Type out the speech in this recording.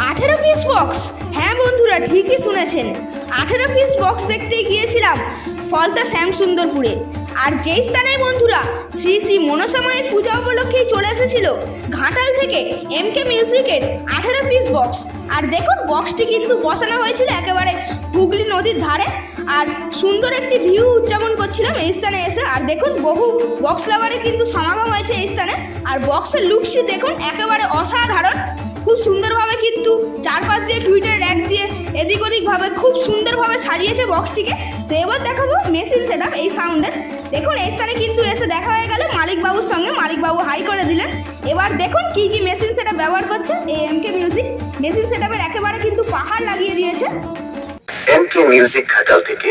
18 piece box. হ্যাঁ বন্ধুরা, ঠিকই শুনেছেন, 18 পিস বক্স দেখতে গিয়েছিলাম ফলতা শ্যামসুন্দরপুরে। আর যেই স্থানে বন্ধুরা শ্রী শ্রী মনসা মায়ের পূজা উপলক্ষেই চলে এসেছিল ঘাটাল থেকে এমকে মিউজিকের 18 পিস বক্স। আর দেখুন, বক্সটি কিন্তু বসানো হয়েছিল একেবারে হুগলি নদীর ধারে। আর সুন্দর একটি ভিউ উদযাপন করছিলাম এই স্থানে এসে। আর দেখুন, বহু বক্স লাভারে কিন্তু সমাগম হয়েছে এই স্থানে। আর বক্সের লুকসটি দেখুন, একেবারে অসাধারণ। খুব সুন্দরভাবে কিন্তু চারপাশ দিয়ে টুইটার র্যাক দিয়ে এদিক ওদিকভাবে খুব সুন্দরভাবে সাজিয়েছে বক্সটিকে। তো এবার দেখাবো মেশিন সেট আপ এই সাউন্ডের। দেখুন, এই স্থানে কিন্তু এসে দেখা হয়ে গেল মালিকবাবুর সঙ্গে। মালিকবাবু হাই করে দিলেন। এবার দেখুন কি কি মেশিন সেট আপ ব্যবহার করছে এই এমকে মিউজিক। মেশিন সেট আপের একেবারে কিন্তু পাহাড় লাগিয়ে দিয়েছে। এমকে মিউজিক ঘাটাল থেকে